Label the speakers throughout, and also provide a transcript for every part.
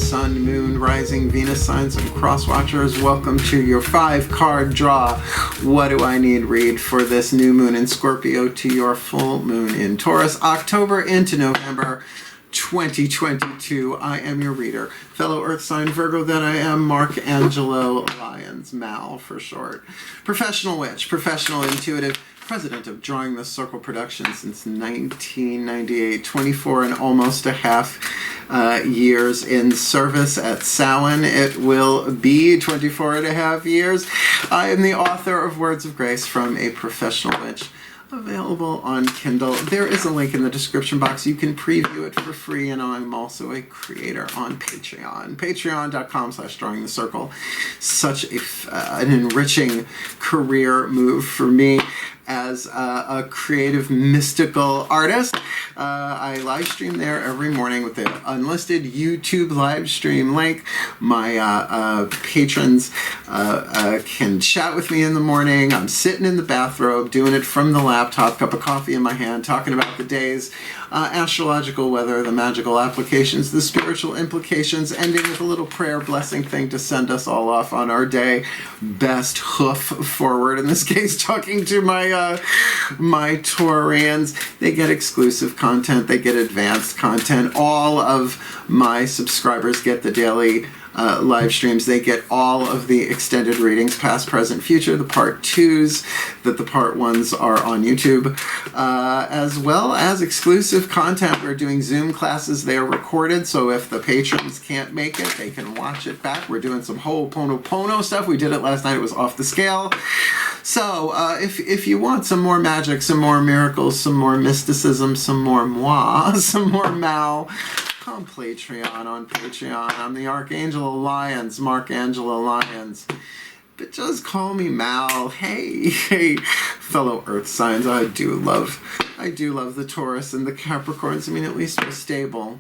Speaker 1: Sun, Moon, Rising, Venus signs, and cross watchers. Welcome to your 5-card draw. What do I need read for this new moon in Scorpio to your full moon in Taurus, October into November 2022. I am your reader, fellow Earth sign Virgo that I am, Angelo, Lyons, Mal for short. Professional witch, professional intuitive, president of Drawing the Circle Productions since 1998, 24 and almost a half years in service at Samhain. It will be 24 and a half years. I am the author of Words of Grace from a Professional Witch, available on Kindle. There is a link in the description box. You can preview it for free, and I'm also a creator on Patreon. Patreon.com/drawingthecircle. Such an enriching career move for me as a creative mystical artist. I live stream there every morning with the unlisted YouTube live stream link. My patrons can chat with me in the morning. I'm sitting in the bathrobe, doing it from the laptop, cup of coffee in my hand, talking about the day's astrological weather, the magical applications, the spiritual implications, ending with a little prayer blessing thing to send us all off on our day. Best hoof forward, in this case, talking to my my Taurians. They get exclusive content, they get advanced content. All of my subscribers get the daily live streams. They get all of the extended readings, past, present, future, the part 2s, that the part 1s are on YouTube, as well as exclusive content. We're doing Zoom classes. They are recorded, so if the patrons can't make it, they can watch it back. We're doing some Ho'oponopono stuff. We did it last night. It was off the scale. So if you want some more magic, some more miracles, some more mysticism, some more moi, some more Mal, on Patreon, on Patreon. I'm the Archangel of Lyons, Angelo Lyons. But just call me Mal. Hey, fellow Earth signs. I do love the Taurus and the Capricorns. I mean, at least we're stable.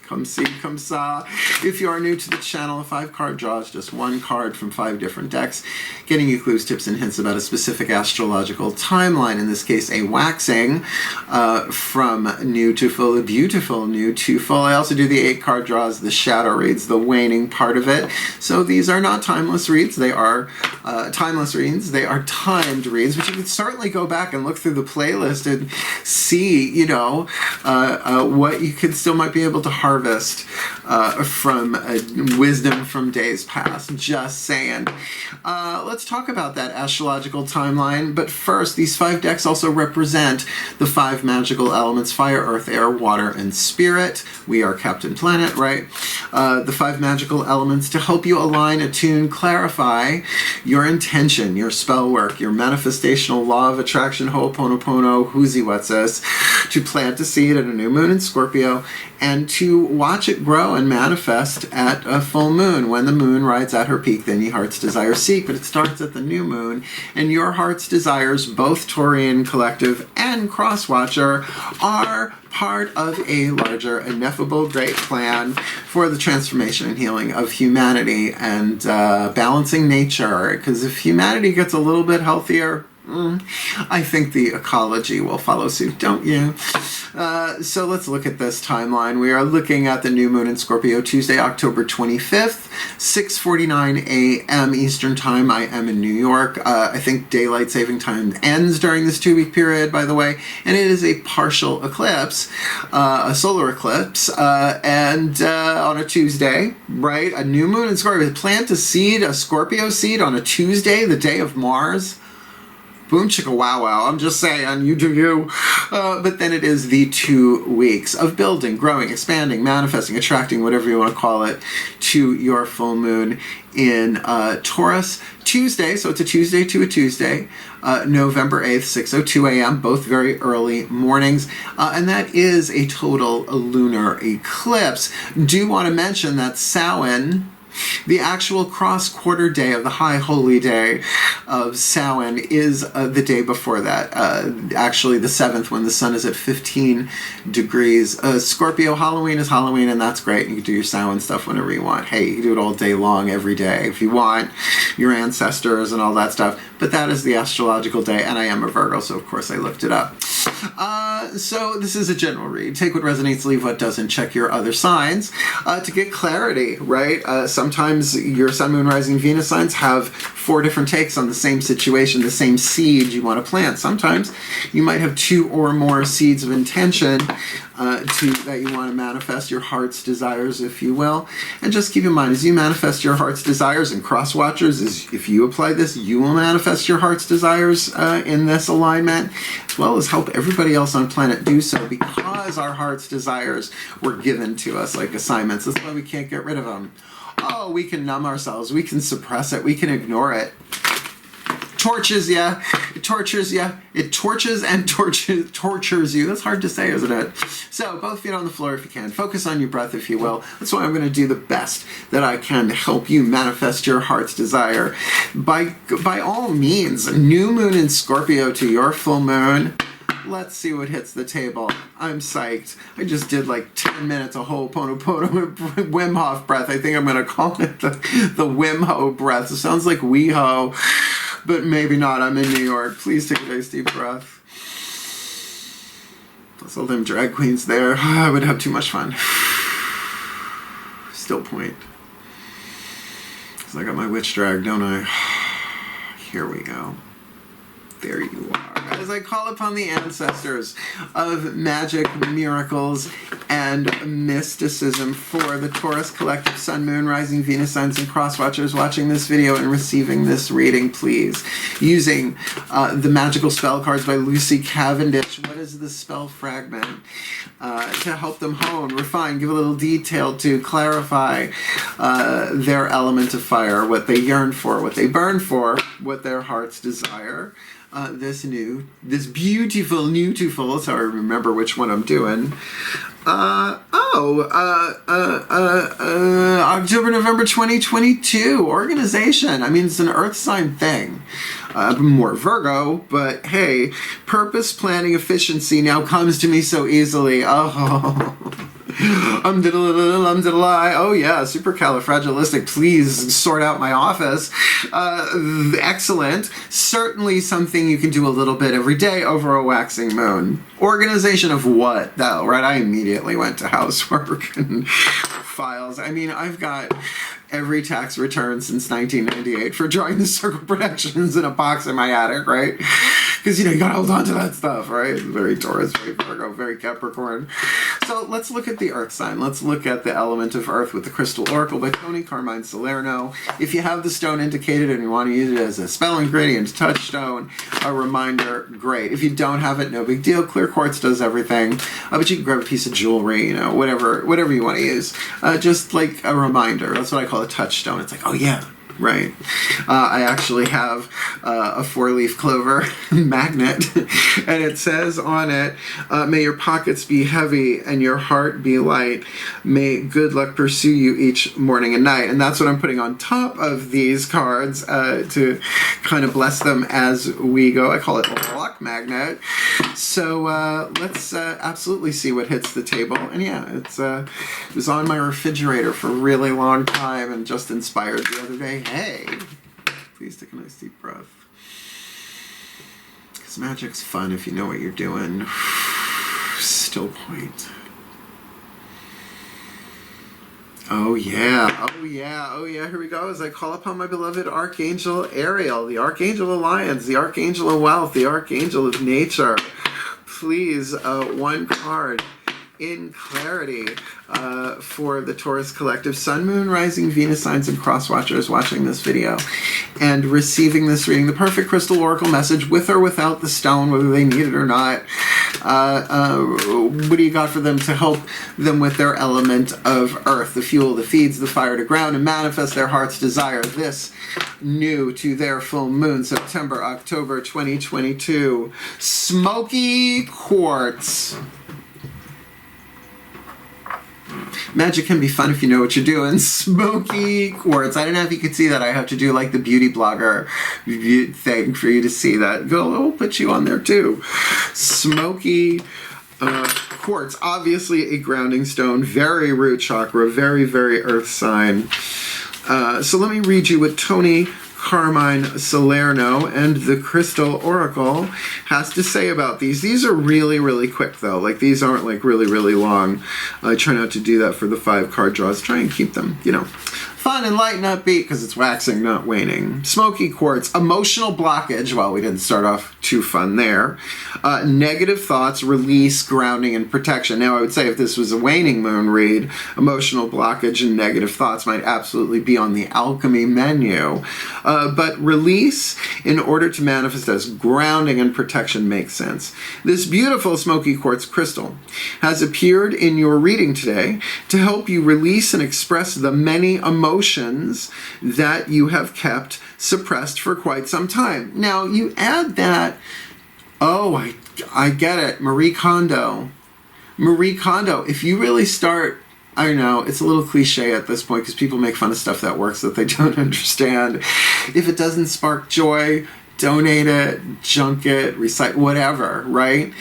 Speaker 1: Come see, come saw. If you are new to the channel, a 5-card draw is just one card from 5 different decks, getting you clues, tips, and hints about a specific astrological timeline. In this case, a waxing from new to full, a beautiful new to full. I also do the 8-card draws, the shadow reads, the waning part of it. So these are not timeless reads. They are timeless reads. They are timed reads, but you can certainly go back and look through the playlist and see, you know, what you could still might be able to harvest from wisdom from days past. Just saying. Let's talk about that astrological timeline. But first, these 5 decks also represent the 5 magical elements: fire, earth, air, water, and spirit. We are Captain Planet, right? The 5 magical elements to help you align, attune, clarify your intention, your spell work, your manifestational law of attraction, Ho'oponopono, Whoosy-What's-This, to plant a seed at a new moon in Scorpio, and to watch it grow and manifest at a full moon. When the moon rides at her peak, then your heart's desires seek, but it starts at the new moon, and your heart's desires, both Taurian Collective and Crosswatcher, are part of a larger, ineffable, great plan for the transformation and healing of humanity and balancing nature. Because if humanity gets a little bit healthier, I think the ecology will follow suit, don't you? So let's look at this timeline. We are looking at the new moon in Scorpio, Tuesday, October 25th, 6:49 a.m. Eastern Time. I am in New York. I think daylight saving time ends during this 2-week period, by the way, and it is a partial eclipse, a solar eclipse, and on a Tuesday, right? A new moon in Scorpio. Plant a seed, a Scorpio seed, on a Tuesday, the day of Mars. Boom chicka wow wow, I'm just saying, you do you. But then it is the 2 weeks of building, growing, expanding, manifesting, attracting, whatever you want to call it, to your full moon in Taurus. Tuesday, so it's a Tuesday to a Tuesday, November 8th, 6:02 a.m., both very early mornings, and that is a total lunar eclipse. Do want to mention that Samhain, the actual cross-quarter day of the high holy day of Samhain, is the day before that, actually the 7th, when the sun is at 15 degrees. Scorpio, Halloween is Halloween, and that's great. You can do your Samhain stuff whenever you want. Hey, you can do it all day long, every day, if you want, your ancestors and all that stuff. But that is the astrological day, and I am a Virgo, so of course I looked it up. So this is a general read. Take what resonates, leave what doesn't. Check your other signs to get clarity, right? Sometimes your Sun, Moon, Rising, Venus signs have 4 different takes on the same situation, the same seed you want to plant. Sometimes you might have 2 or more seeds of intention that you want to manifest, your heart's desires, if you will. And just keep in mind, as you manifest your heart's desires, and cross watchers, if you apply this, you will manifest your heart's desires in this alignment, as well as help everybody else on planet do so, because our heart's desires were given to us like assignments. That's why we can't get rid of them. Oh, we can numb ourselves, we can suppress it, we can ignore it. Torches you, it tortures you, it torches and tortures you. That's hard to say, isn't it? So both feet on the floor if you can. Focus on your breath, if you will. That's why I'm going to do the best that I can to help you manifest your heart's desire. By all means, new moon in Scorpio to your full moon. Let's see what hits the table. I'm psyched. I just did like 10 minutes of Ho'oponopono Wim Hof breath. I think I'm going to call it the Wim Ho breath. It sounds like Wee-Ho, but maybe not. I'm in New York. Please take a nice deep breath. Plus all them drag queens there. I would have too much fun. Still point. Because I got my witch drag, don't I? Here we go. There you are. As I call upon the ancestors of magic, miracles, and mysticism for the Taurus collective Sun, Moon, Rising, Venus signs and cross watchers watching this video and receiving this reading, please. Using the magical spell cards by Lucy Cavendish. What is the spell fragment? To help them hone, refine, give a little detail to clarify their element of fire, what they yearn for, what they burn for, what their hearts desire. This beautiful, that's how I remember which one I'm doing. October, November 2022, organization. I mean, it's an earth sign thing. More Virgo, but hey, purpose, planning, efficiency now comes to me so easily. Oh. Oh yeah, supercalifragilistic. Please sort out my office. Excellent. Certainly something you can do a little bit every day over a waxing moon. Organization of what, though, right? I immediately went to housework and files. I mean, I've got every tax return since 1998 for drawing the circle protections in a box in my attic, right? Because, you gotta hold on to that stuff, right? Very Taurus, very Virgo, very Capricorn. So let's look at the earth sign. Let's look at the element of earth with the Crystal Oracle by Tony Carmine Salerno. If you have the stone indicated and you want to use it as a spell ingredient, touchstone, a reminder, great. If you don't have it, no big deal. Clear quartz does everything. But you can grab a piece of jewelry, whatever you want to use. Just like a reminder. That's what I call a touchstone. It's like, oh yeah. Right. I actually have a 4-leaf clover magnet, and it says on it, may your pockets be heavy and your heart be light. May good luck pursue you each morning and night. And that's what I'm putting on top of these cards to kind of bless them as we go. I call it a luck magnet. So let's absolutely see what hits the table. And yeah, it was on my refrigerator for a really long time and just inspired the other day. Hey, please take a nice deep breath. Because magic's fun if you know what you're doing. Still point. Oh yeah, here we go as I call upon my beloved Archangel Ariel, the Archangel of Lyons, the Archangel of Wealth, the Archangel of Nature. Please, one card in clarity for the Taurus collective Sun, Moon, Rising, Venus signs and cross watchers watching this video and receiving this reading. The perfect crystal oracle message with or without the stone, whether they need it or not. What do you got for them to help them with their element of earth, the fuel that feeds the fire to ground and manifest their heart's desire? This new to their full moon, September, October 2022. Smoky quartz. Magic can be fun if you know what you're doing. Smoky quartz. I don't know if you could see that. I have to do like the beauty blogger thing for you to see that. We'll put you on there too. Smoky quartz. Obviously a grounding stone. Very root chakra. Very, very earth sign. So let me read you what Tony Carmine Salerno and the Crystal Oracle has to say about these. These are really, really quick, though. Like, these aren't, like, really, really long. I try not to do that for the 5-card draws. Try and keep them, you know, fun and light and upbeat, because it's waxing, not waning. Smoky quartz, emotional blockage. Well, we didn't start off too fun there. Negative thoughts, release, grounding, and protection. Now, I would say if this was a waning moon read, emotional blockage and negative thoughts might absolutely be on the alchemy menu. But release in order to manifest as grounding and protection makes sense. This beautiful smoky quartz crystal has appeared in your reading today to help you release and express the many emotions that you have kept suppressed for quite some time. Now, you add that, oh, I get it, Marie Kondo. Marie Kondo, if you really start, I know, it's a little cliche at this point because people make fun of stuff that works that they don't understand. If it doesn't spark joy, donate it, junk it, recite, whatever, right?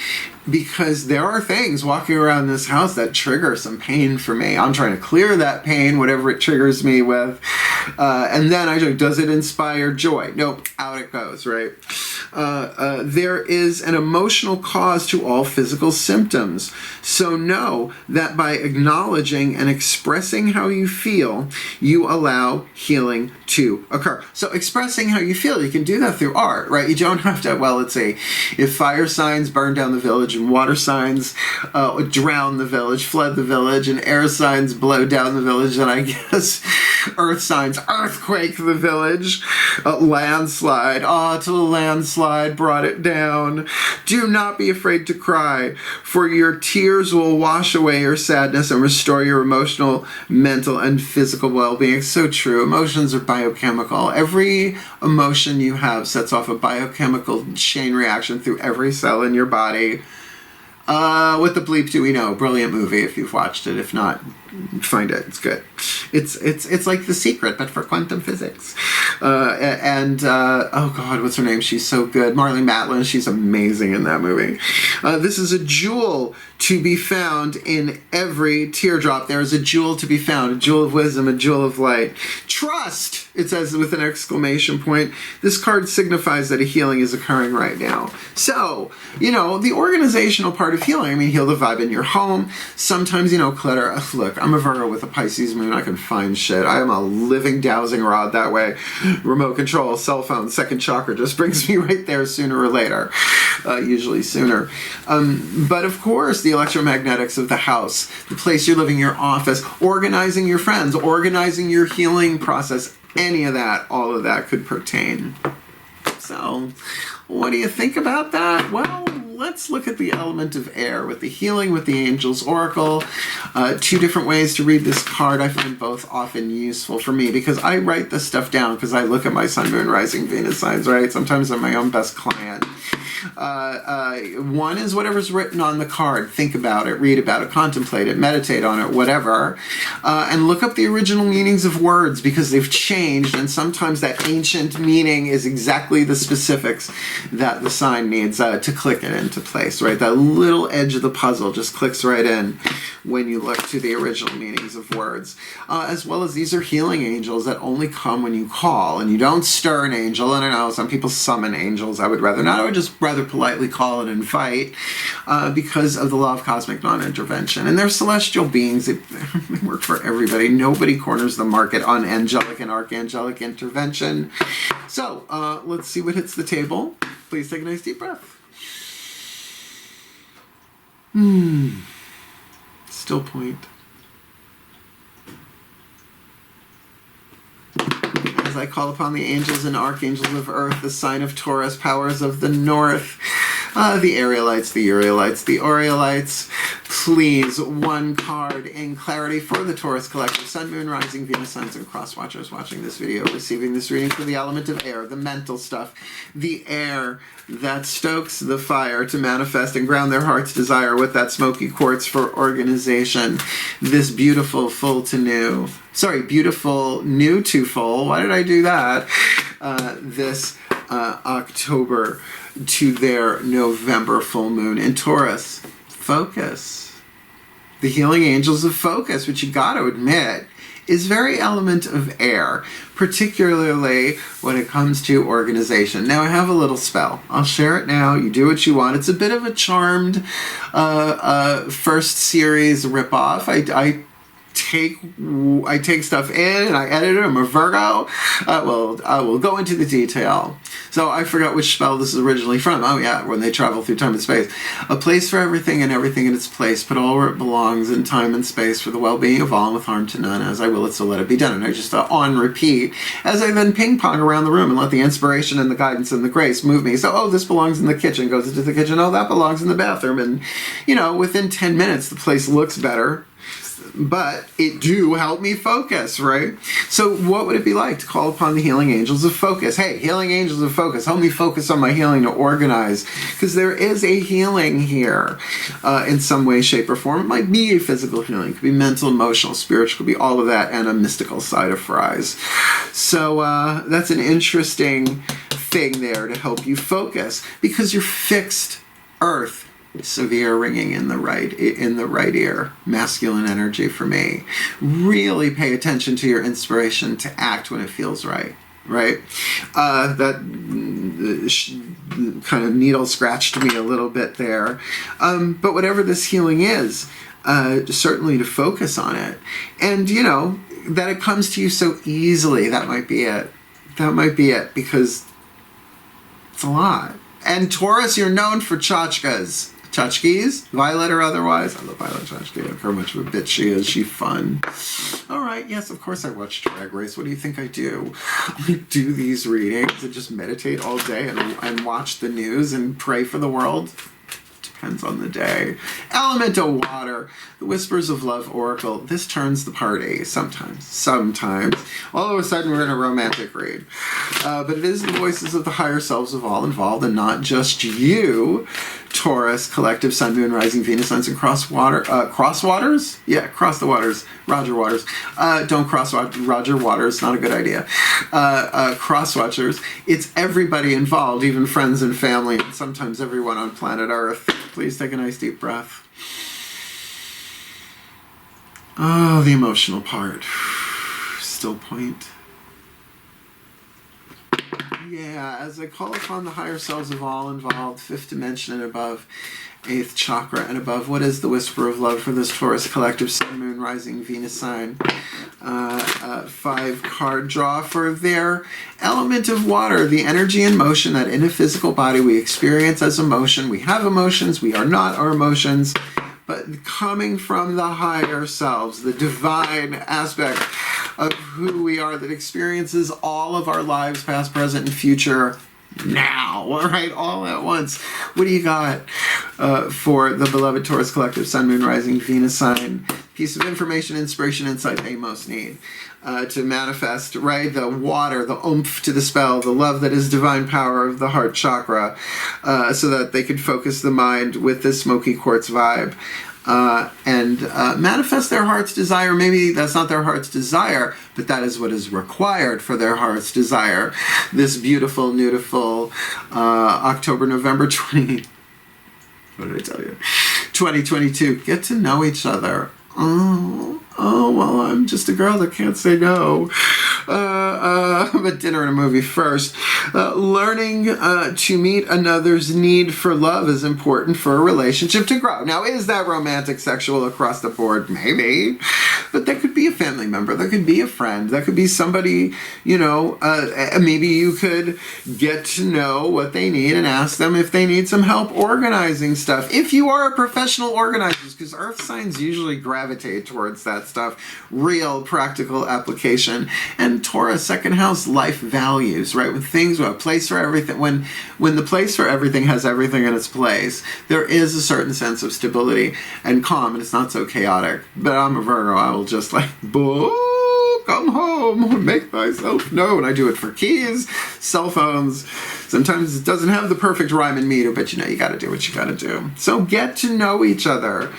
Speaker 1: Because there are things walking around this house that trigger some pain for me. I'm trying to clear that pain, whatever it triggers me with. And then I go, does it inspire joy? Nope, out it goes, right? There is an emotional cause to all physical symptoms. So know that by acknowledging and expressing how you feel, you allow healing to occur. So expressing how you feel, you can do that through art, right? You don't have to, well, let's say, if fire signs burn down the village and water signs drown the village, flood the village, and air signs blow down the village, and I guess earth signs earthquake the village, landslide, to the landslide brought it down. Do not be afraid to cry, for your tears will wash away your sadness and restore your emotional, mental, and physical well-being. It's so true. Emotions are biochemical. Every emotion you have sets off a biochemical chain reaction through every cell in your body. What the bleep do we know? Brilliant movie if you've watched it. If not, find it. It's good. It's like The Secret, but for quantum physics. Oh God, what's her name? She's so good. Marlee Matlin. She's amazing in that movie. This is a jewel to be found in every teardrop. There is a jewel to be found, a jewel of wisdom, a jewel of light. Trust, it says with an exclamation point. This card signifies that a healing is occurring right now. So, you know, the organizational part of healing, I mean, heal the vibe in your home. Sometimes, you know, clutter. Look, I'm a Virgo with a Pisces moon. I can find shit. I am a living dowsing rod that way. Remote control, cell phone, second chakra just brings me right there sooner or later. Usually sooner. But of course, the electromagnetics of the house, the place you're living, your office, organizing your friends, organizing your healing process, any of that, all of that could pertain. So, what do you think about that? Well, let's look at the element of air with the healing with the Angels Oracle. 2 different ways to read this card. I find both often useful for me because I write this stuff down because I look at my Sun, Moon, Rising, Venus signs, right? Sometimes I'm my own best client. One is whatever's written on the card. Think about it, read about it, contemplate it, meditate on it, whatever. And look up the original meanings of words because they've changed, and sometimes that ancient meaning is exactly the specifics that the sign needs to click it into place, right? That little edge of the puzzle just clicks right in when you look to the original meanings of words. As well as these are healing angels that only come when you call, and you don't stir an angel. And I know some people summon angels. I would rather not. I would just rather politely call and invite because of the law of cosmic non-intervention. And they're celestial beings. They work for everybody. Nobody corners the market on angelic and archangelic intervention. So let's see what hits the table. Please take a nice deep breath. Still point. As I call upon the angels and archangels of earth, the sign of Taurus, powers of the north, the Arielites, the Urielites, the Oriolites, please, 1 card in clarity for the Taurus collective. Sun, Moon, Rising, Venus, Suns, and Cross Watchers watching this video, receiving this reading for the element of air, the mental stuff, the air that stokes the fire to manifest and ground their heart's desire with that smoky quartz for organization. This beautiful beautiful new to full. Why did I do that? This October to their November full moon in Taurus. Focus. The healing angels of focus, which you got to admit is very element of air, particularly when it comes to organization. Now I have a little spell. I'll share it now. You do what you want. It's a bit of a Charmed first series ripoff. I take stuff in and I edit it. I'm a Virgo. I will go into the detail. So I forgot which spell this is originally from. Oh yeah, when they travel through time and space. A place for everything and everything in its place, but all where it belongs in time and space for the well-being of all and with harm to none. As I will it, so let it be done. And I just on repeat as I then ping-pong around the room and let the inspiration and the guidance and the grace move me. So, oh, this belongs in the kitchen, goes into the kitchen. Oh, that belongs in the bathroom. And, you know, within 10 minutes, the place looks better. But it do help me focus, right? So what would it be like to call upon the healing angels of focus? Hey, healing angels of focus, help me focus on my healing, to organize. Because there is a healing here in some way, shape, or form. It might be a physical healing. It could be mental, emotional, spiritual. It could be all of that and a mystical side of fries. So that's an interesting thing there to help you focus. Because you're fixed earth. Severe ringing in the right ear, masculine energy for me. Really pay attention to your inspiration to act when it feels right. That kind of needle scratched me a little bit there. But whatever this healing is, certainly to focus on it. And, you know, that it comes to you so easily, that might be it. That might be it, because it's a lot. And Taurus, you're known for tchotchkes. Tchotchkes, Violet or otherwise. I love Violet Tchotchke. I don't care how much of a bitch she is. She's fun. All right, yes, of course I watch Drag Race. What do you think I do? I do these readings and just meditate all day and watch the news and pray for the world. Depends on the day. Element of water. The Whispers of Love Oracle. This turns the party sometimes. All of a sudden we're in a romantic read. But it is the voices of the higher selves of all involved and not just you. Taurus, collective Sun, Moon, Rising, Venus, Suns, and cross waters? Yeah, cross the waters. Roger Waters. Don't cross Roger Waters. Not a good idea. Cross watchers. It's everybody involved, even friends and family, and sometimes everyone on planet Earth. Please take a nice deep breath. Oh, the emotional part. Still point. Yeah, as I call upon the higher selves of all involved, 5th dimension and above, 8th chakra and above, what is the whisper of love for this Taurus collective Sun, Moon, Rising, Venus sign? 5-card draw for their element of water, the energy and motion that in a physical body we experience as emotion. We have emotions, we are not our emotions, but coming from the higher selves, the divine aspect of who we are that experiences all of our lives, past, present, and future now, all right, all at once. What do you got for the beloved Taurus collective Sun, Moon, Rising, Venus sign? Piece of information, inspiration, insight they most need to manifest, right? The water, the oomph to the spell, the love that is divine power of the heart chakra, so that they could focus the mind with this smoky quartz vibe. And manifest their heart's desire. Maybe that's not their heart's desire, but that is what is required for their heart's desire. This beautiful, beautiful October, November 20... What did I tell you? 2022. Get to know each other. Oh, well, I'm just a girl that can't say no. But dinner and a movie first. Learning to meet another's need for love is important for a relationship to grow. Now, is that romantic, sexual across the board? Maybe. But that could be a family member. That could be a friend. That could be somebody, you know, maybe you could get to know what they need and ask them if they need some help organizing stuff. If you are a professional organizer, because earth signs usually gravitate towards that stuff. Real practical application. And Taurus, second house, life values, right? When things, a place for everything, when the place for everything has everything in its place, there is a certain sense of stability and calm, and it's not so chaotic. But I'm a Virgo, I will just like, boo, come home, make thyself known. I do it for keys, cell phones. Sometimes it doesn't have the perfect rhyme and meter, but you know, you gotta do what you gotta do. So get to know each other.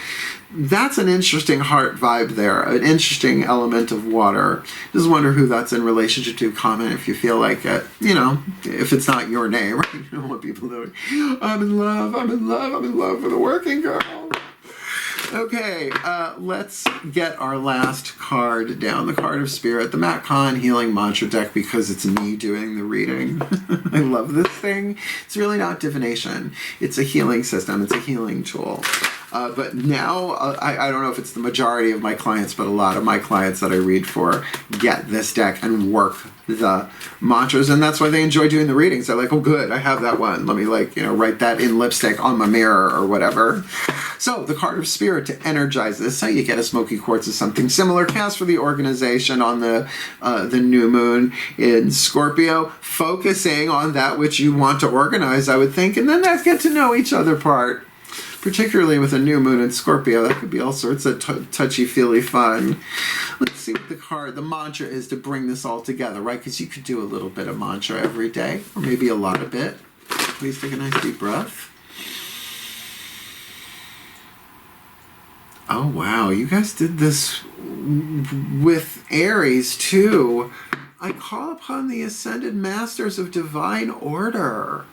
Speaker 1: That's an interesting heart vibe there, an interesting element of water. Just wonder who that's in relationship to. Comment if you feel like it. You know, if it's not your name, right? You don't want people knowing, I'm in love with a working girl. Okay, let's get our last card down, the card of Spirit, the Matt Kahn Healing Mantra deck, because it's me doing the reading. I love this thing. It's really not divination. It's a healing system. It's a healing tool. But now, I don't know if it's the majority of my clients, but a lot of my clients that I read for get this deck and work the mantras, and that's why they enjoy doing the readings. They're like, oh good, I have that one. Let me write that in lipstick on my mirror or whatever. So the card of Spirit, to energize this, so you get a smoky quartz or something similar, cast for the organization on the new moon in Scorpio, focusing on that which you want to organize, I would think, and then that get to know each other part. Particularly with a new moon in Scorpio, that could be all sorts of touchy-feely fun. Let's see what the mantra is to bring this all together, right? Because you could do a little bit of mantra every day, or maybe a lot of it. Please take a nice deep breath. Oh, wow. You guys did this with Aries, too. I call upon the Ascended Masters of Divine Order,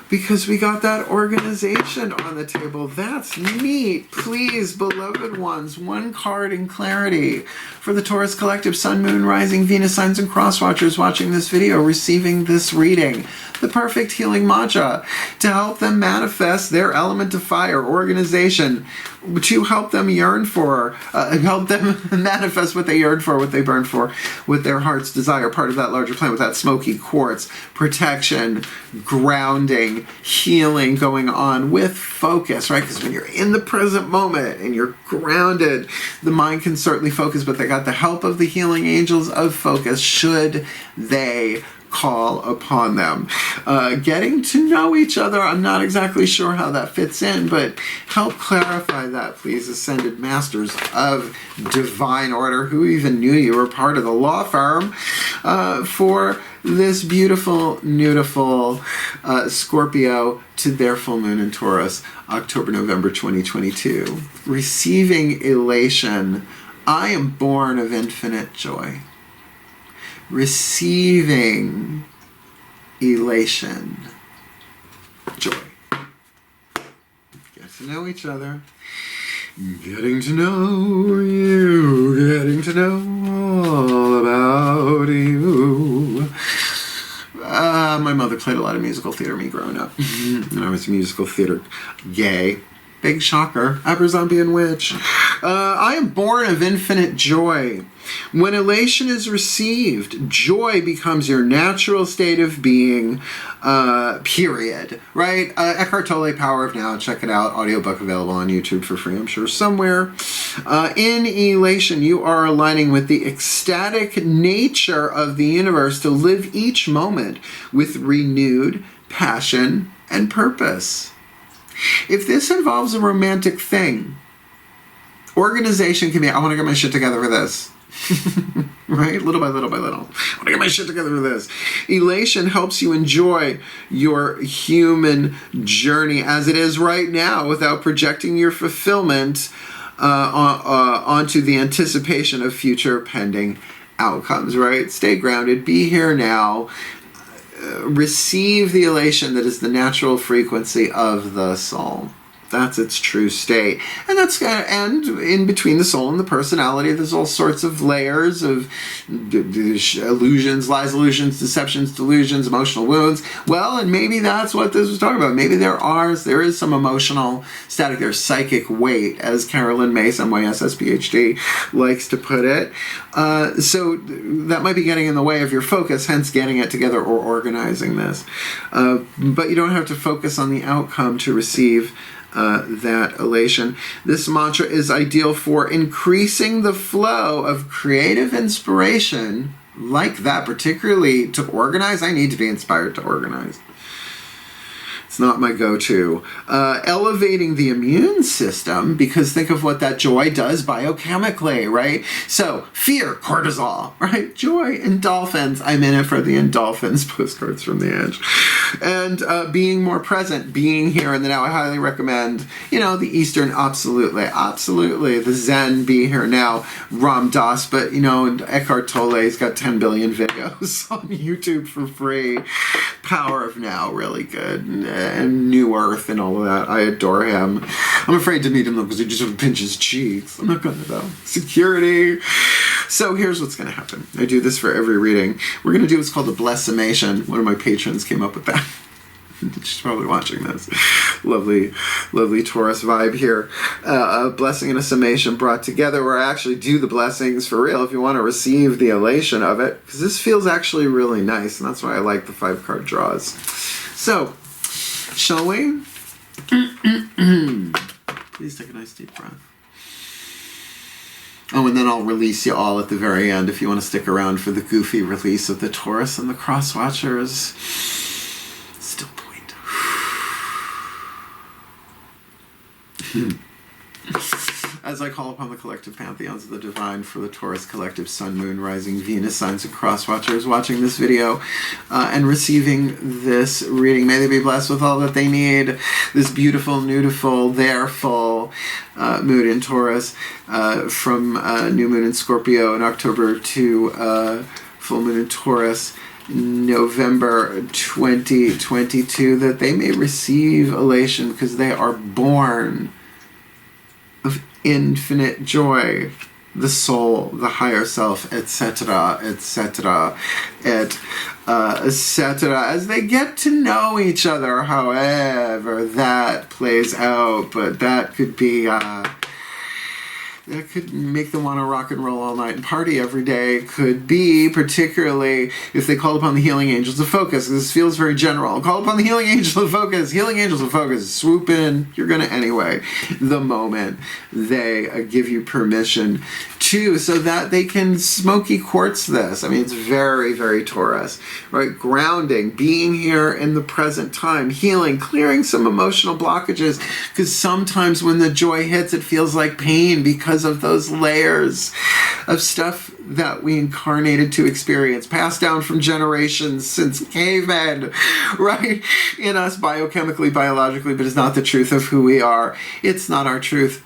Speaker 1: because we got that organization on the table. That's neat. Please, beloved ones, one card in clarity for the Taurus Collective, Sun, Moon, Rising, Venus signs, and cross watchers watching this video, receiving this reading. The perfect healing mantra to help them manifest their element of fire, organization, to help them yearn for, help them manifest what they yearn for, what they burn for, what their heart's desire, part of that larger plan, with that smoky quartz, protection, grounding, healing going on with focus, right? Because when you're in the present moment and you're grounded, the mind can certainly focus, but they got the help of the healing angels of focus should they call upon them. Getting to know each other, I'm not exactly sure how that fits in, but help clarify that, please, Ascended Masters of Divine Order. Who even knew you were part of the law firm for this beautiful, beautiful Scorpio to their full moon in Taurus, October, November 2022. Receiving elation. I am born of infinite joy. Receiving elation, joy. Get to know each other. Getting to know you. Getting to know all about you. My mother played a lot of musical theater, me growing up. And I was a musical theater gay. Big shocker. Aberzombian witch. I am born of infinite joy. When elation is received, joy becomes your natural state of being, period. Right? Eckhart Tolle, Power of Now. Check it out. Audiobook available on YouTube for free, I'm sure, somewhere. In elation, you are aligning with the ecstatic nature of the universe to live each moment with renewed passion and purpose. If this involves a romantic thing, organization can be, I want to get my shit together for this. Right? Little by little by little. I want to get my shit together for this. Elation helps you enjoy your human journey as it is right now without projecting your fulfillment onto the anticipation of future pending outcomes, right? Stay grounded. Be here now. Receive the elation that is the natural frequency of the soul. That's its true state. And and in between the soul and the personality, there's all sorts of layers of illusions, lies, illusions, deceptions, delusions, emotional wounds. Well, and maybe that's what this was talking about. Maybe there is some emotional static, there's psychic weight, as Carolyn Mace, MYSS PhD, likes to put it. So that might be getting in the way of your focus, hence getting it together or organizing this. But you don't have to focus on the outcome to receive that elation. This mantra is ideal for increasing the flow of creative inspiration like that, particularly to organize. I need to be inspired to organize. It's not my go-to. Elevating the immune system, because think of what that joy does biochemically, right? So, fear, cortisol, right? Joy, endorphins. I'm in it for the endorphins, postcards from the edge. And being more present, being here in the now. I highly recommend, the Eastern, absolutely. The Zen, be here now, Ram Dass, but, Eckhart Tolle's got 10 billion videos on YouTube for free. Power of Now, really good. And New Earth and all of that. I adore him. I'm afraid to meet him though because he just sort of pinches cheeks. I'm not gonna though. Security. So here's what's gonna happen. I do this for every reading. We're gonna do what's called a blessimation. One of my patrons came up with that. She's probably watching this. Lovely, lovely Taurus vibe here. A blessing and a summation brought together where I actually do the blessings for real if you want to receive the elation of it. Because this feels actually really nice, and that's why I like the 5-card draws. So, shall we? Please take a nice deep breath. Oh, and then I'll release you all at the very end if you want to stick around for the goofy release of the Taurus and the Cross Watchers. Still point. As I call upon the collective pantheons of the divine for the Taurus collective Sun, Moon, Rising, Venus signs and cross watchers watching this video and receiving this reading, may they be blessed with all that they need. This beautiful, nudiful, thereful moon in Taurus from new moon in Scorpio in October to full moon in Taurus November 2022, that they may receive elation because they are born of infinite joy, the soul, the higher self, etc., etc., etc., as they get to know each other, however that plays out. But that could be that could make them want to rock and roll all night and party every day. Could be, particularly if they call upon the healing angels of focus. This feels very general. Call upon the healing angel of focus. Healing angels of focus. Swoop in. You're going to anyway. The moment they give you permission to, so that they can smoky quartz this. I mean, it's very, very Taurus, right? Grounding, being here in the present time, healing, clearing some emotional blockages, because sometimes when the joy hits, it feels like pain because of those layers of stuff that we incarnated to experience, passed down from generations since cavemen, right? In us biochemically, biologically, but it's not the truth of who we are. It's not our truth.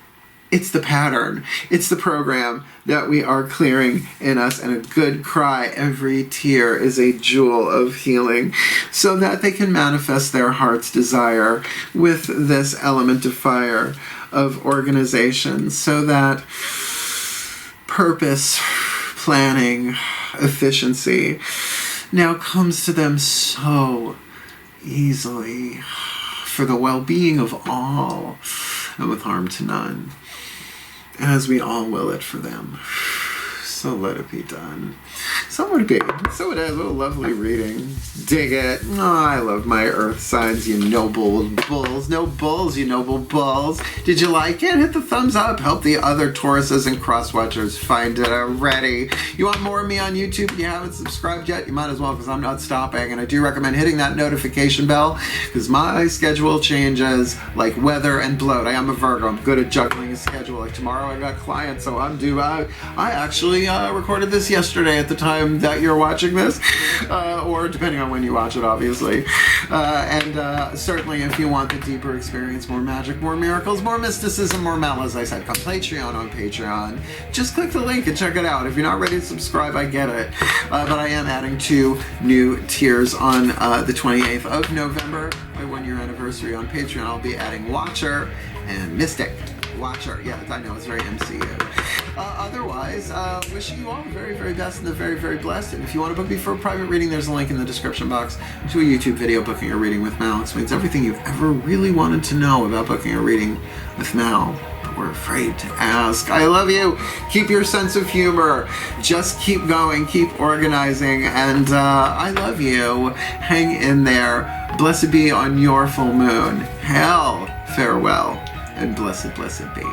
Speaker 1: It's the pattern. It's the program that we are clearing in us, and a good cry, every tear is a jewel of healing, so that they can manifest their heart's desire with this element of fire of organization, so that purpose, planning, efficiency now comes to them so easily for the well-being of all and with harm to none, as we all will it for them. So let it be done. So would it be. So it is. What a lovely reading. Dig it. Oh, I love my earth signs, you noble bulls. No bulls, you noble bulls. Did you like it? Hit the thumbs up. Help the other Tauruses and cross-watchers find it already. You want more of me on YouTube? If you haven't subscribed yet, you might as well, because I'm not stopping. And I do recommend hitting that notification bell, because my schedule changes like weather and bloat. I am a Virgo. I'm good at juggling a schedule. Like tomorrow I got clients, so I'm due. I actually recorded this yesterday at the time that you're watching this, or depending on when you watch it, obviously. And certainly if you want the deeper experience, more magic, more miracles, more mysticism, more mal, as I said, come Patreon on Patreon. Just click the link and check it out. If you're not ready to subscribe, I get it. But I am adding 2 new tiers on the 28th of November, my 1-year anniversary on Patreon. I'll be adding Watcher and Mystic. Watcher, yeah, I know, it's very MCU. Otherwise, wishing you all the very, very best and the very, very blessed. And if you want to book me for a private reading, there's a link in the description box to a YouTube video, Booking a Reading with Mal. It explains everything you've ever really wanted to know about booking a reading with Mal, but we're afraid to ask. I love you. Keep your sense of humor. Just keep going, keep organizing, and I love you. Hang in there. Blessed be on your full moon. Hell, farewell, and blessed, blessed be.